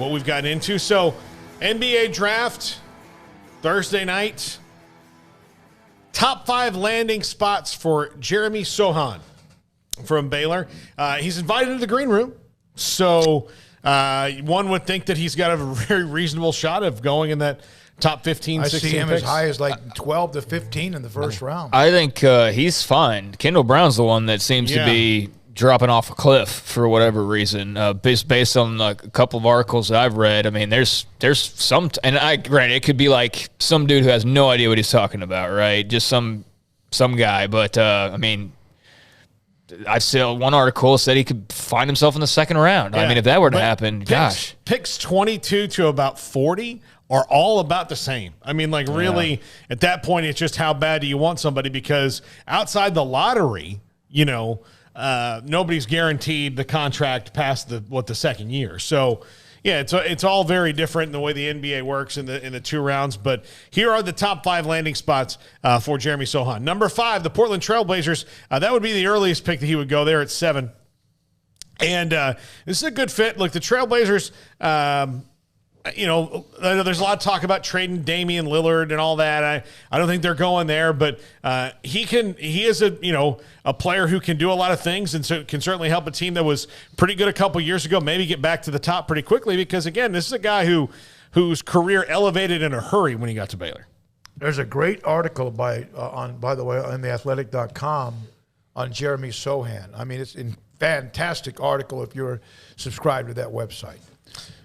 what we've gotten into. So, NBA draft, Thursday night. Top 5 landing spots for Jeremy Sochan from Baylor. He's invited to the green room. So, one would think that he's got a very reasonable shot of going in that top 15, 16 I see him picks. as high as like 12 to 15 in the first round. I think he's fine. Kendall Brown's the one that seems to be dropping off a cliff for whatever reason, based on a couple of articles that I've read. I mean, there's some, and granted, it could be like some dude who has no idea what he's talking about, right? Just some guy. But I mean, I saw one article said he could find himself in the second round. Yeah. I mean, if that were to happen, picks 22 to about 40 are all about the same. I mean, like really, at that point, it's just how bad do you want somebody? Because outside the lottery, you know, nobody's guaranteed the contract past the second year. So, yeah, it's all very different in the way the NBA works in the 2 rounds. But here are the top 5 landing spots for Jeremy Sochan. Number 5, the Portland Trail Blazers. That would be the earliest pick that he would go there at 7. And this is a good fit. Look, the Trail Blazers. You know, there's a lot of talk about trading Damian Lillard and all that. I don't think they're going there, but he is a player who can do a lot of things and so can certainly help a team that was pretty good a couple years ago, maybe get back to the top pretty quickly because, again, this is a guy whose career elevated in a hurry when he got to Baylor. There's a great article by the way, on theathletic.com on Jeremy Sochan. I mean, it's a fantastic article if you're subscribed to that website.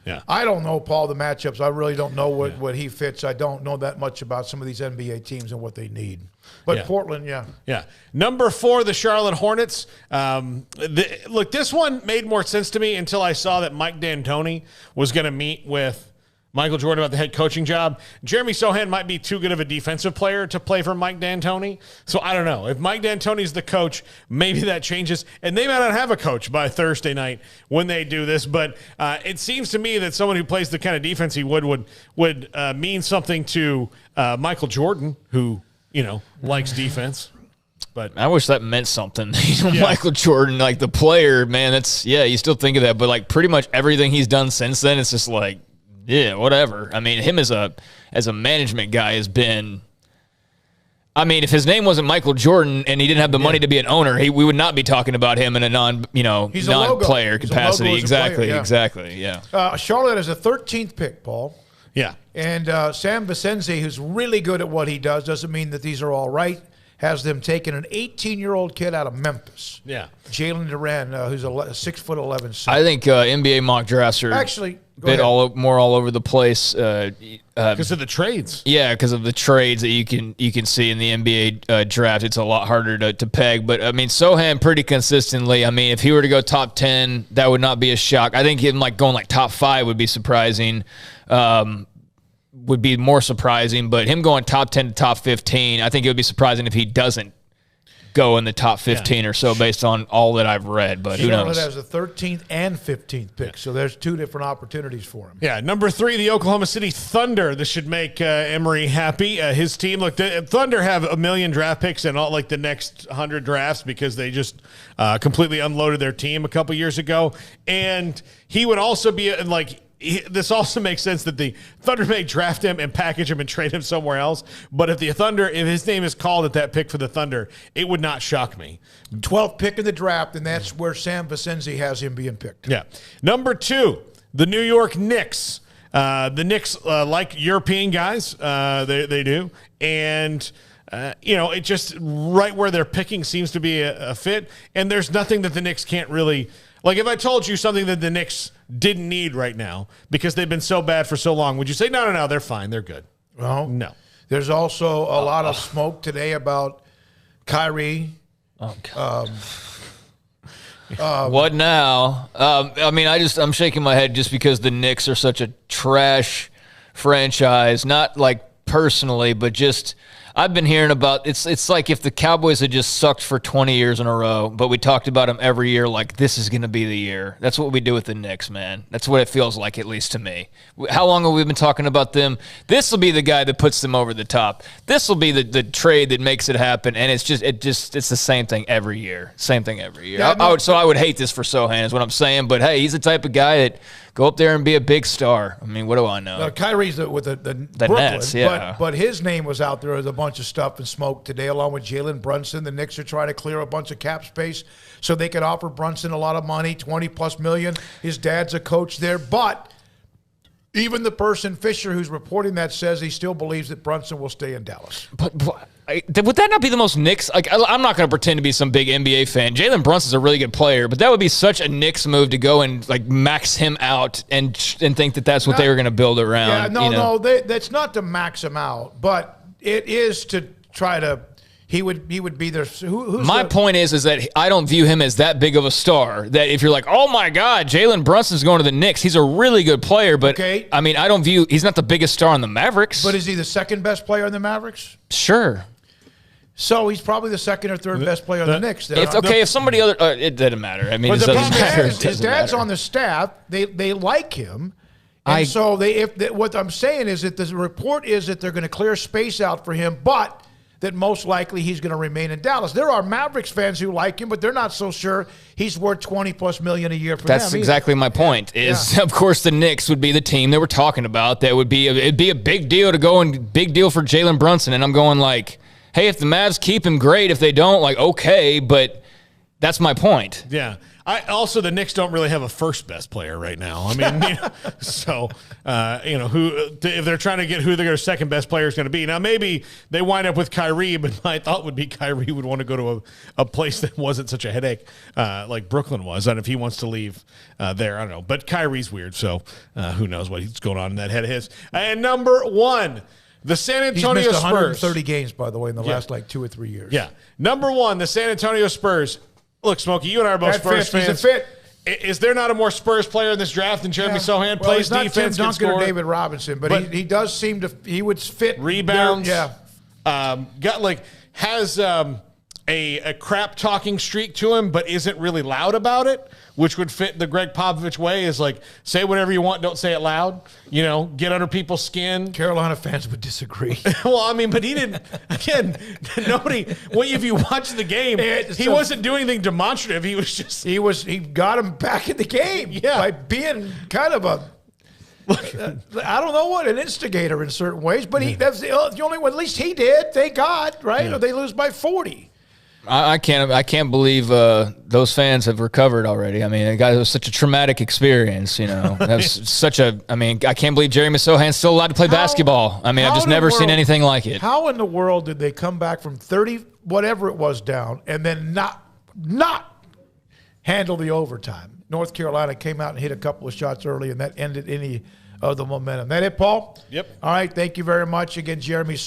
Yeah. I don't know, Paul, the matchups. I really don't know what he fits. I don't know that much about some of these NBA teams and what they need. But Portland, Yeah. Number 4, the Charlotte Hornets. Look, this one made more sense to me until I saw that Mike D'Antoni was going to meet with Michael Jordan about the head coaching job. Jeremy Sochan might be too good of a defensive player to play for Mike D'Antoni. So I don't know. If Mike D'Antoni's the coach, maybe that changes. And they might not have a coach by Thursday night when they do this. But it seems to me that someone who plays the kind of defense he would mean something to Michael Jordan, who, you know, likes defense. But I wish that meant something. Michael Jordan, like the player, man, you still think of that. But like pretty much everything he's done since then, it's just like, yeah, whatever. I mean, him as a management guy has been. I mean, if his name wasn't Michael Jordan and he didn't have the money to be an owner, we would not be talking about him in a non-player capacity. Exactly. Yeah. Charlotte has a 13th pick, Paul. Yeah. And Sam Vicenzi, who's really good at what he does, doesn't mean that these are all right. Has them taking an 18-year-old kid out of Memphis. Yeah. Jalen Duren, who's a 6'11" center. I think NBA mock drafts are actually more all over the place because of the trades. Yeah, because of the trades that you can see in the NBA draft. It's a lot harder to peg. But I mean, Sochan pretty consistently. I mean, if he were to go top 10, that would not be a shock. I think him going like top 5 would be surprising. Would be more surprising, but him going top 10 to top 15, I think it would be surprising if he doesn't go in the top 15 or so based on all that I've read, but who knows? Charlotte has the 13th and 15th pick, so there's 2 different opportunities for him. Yeah, number 3, the Oklahoma City Thunder. This should make Emery happy. His team, look, the Thunder have 1 million draft picks in all like the next 100 drafts because they just completely unloaded their team a couple years ago, and he would also be this also makes sense that the Thunder may draft him and package him and trade him somewhere else. But if his name is called at that pick for the Thunder, it would not shock me. 12th pick in the draft, and that's where Sam Vicenzi has him being picked. Yeah. Number 2, the New York Knicks. The Knicks like European guys. They do. And it just right where they're picking seems to be a fit. And there's nothing that the Knicks can't really – like if I told you something that the Knicks didn't need right now because they've been so bad for so long, would you say, no, they're fine, they're good? Well, no. There's also a lot of smoke today about Kyrie. Oh, God. What now? I mean, I'm shaking my head just because the Knicks are such a trash franchise. Not like personally, but just I've been hearing about it's like if the Cowboys had just sucked for 20 years in a row, but we talked about them every year like this is going to be the year. That's what we do with the Knicks, man. That's what it feels like, at least to me. How long have we been talking about them? This will be the guy that puts them over the top. This will be the trade that makes it happen, and it's the same thing every year. Same thing every year. Yeah, I would hate this for Sochan is what I'm saying, but hey, he's the type of guy that go up there and be a big star. I mean, what do I know? Kyrie's with the Brooklyn, Nets, yeah. But his name was out there as a bunch of stuff and smoke today, along with Jalen Brunson. The Knicks are trying to clear a bunch of cap space so they could offer Brunson a lot of money, $20+ million. His dad's a coach there, but even the person, Fisher, who's reporting that says he still believes that Brunson will stay in Dallas. But would that not be the most Knicks? Like, I'm not going to pretend to be some big NBA fan. Jalen Brunson's a really good player, but that would be such a Knicks move to go and like max him out and think that that's what they were going to build around. Yeah, that's not to max him out, but it is to try to. He would be there. My point is that I don't view him as that big of a star. That if you're like, oh my God, Jalen Brunson's going to the Knicks, he's a really good player. But okay. I mean, he's not the biggest star on the Mavericks. But is he the second best player on the Mavericks? Sure. So he's probably the second or third best player on the Knicks. If somebody other, it doesn't matter. I mean, it doesn't matter. His dad's on the staff. They like him. And so what I'm saying is that the report is that they're going to clear space out for him, but that most likely he's going to remain in Dallas. There are Mavericks fans who like him, but they're not so sure he's worth $20+ million a year for them. That's exactly my point. Of course, the Knicks would be the team that we're talking about. That would be it'd be a big deal to go and big deal for Jalen Brunson. And I'm going like, hey, if the Mavs keep him, great. If they don't, like, okay. But that's my point. Yeah. The Knicks don't really have a first best player right now. I mean, if they're trying to get who their second best player is going to be. Now, maybe they wind up with Kyrie, but my thought would be Kyrie would want to go to a place that wasn't such a headache like Brooklyn was. And if he wants to leave there, I don't know. But Kyrie's weird, so who knows what's going on in that head of his. And number one, the San Antonio Spurs. He's missed 130 Spurs. games, by the way, in the last 2 or 3 years. Yeah. Number one, the San Antonio Spurs. Look, Smokey, you and I are both Spurs fans. He's a fit. Is there not a more Spurs player in this draft than Jeremy Sochan? Well, Plays he's not defense, Tim Duncan or David Robinson, but he does seem to. He would fit rebounds. Yeah, Has a crap talking streak to him, but isn't really loud about it, which would fit the Greg Popovich way. Is like, say whatever you want, don't say it loud. Get under people's skin. Carolina fans would disagree. Well, I mean, but he didn't. Again, nobody. Well, if you watch the game, he wasn't doing anything demonstrative. He was just. He got him back in the game. By being kind of a. I don't know what, an instigator in certain ways, but that's the only one. At least he did. Thank God, right? Or they lose by 40. I can't believe those fans have recovered already. I mean, it was such a traumatic experience, That was such a. I mean, I can't believe Jeremy Sochan's still allowed to play basketball. I mean, I've just never seen anything like it. How in the world did they come back from 30 whatever it was down and then not handle the overtime? North Carolina came out and hit a couple of shots early, and that ended any of the momentum. That it, Paul? Yep. All right. Thank you very much again, Jeremy.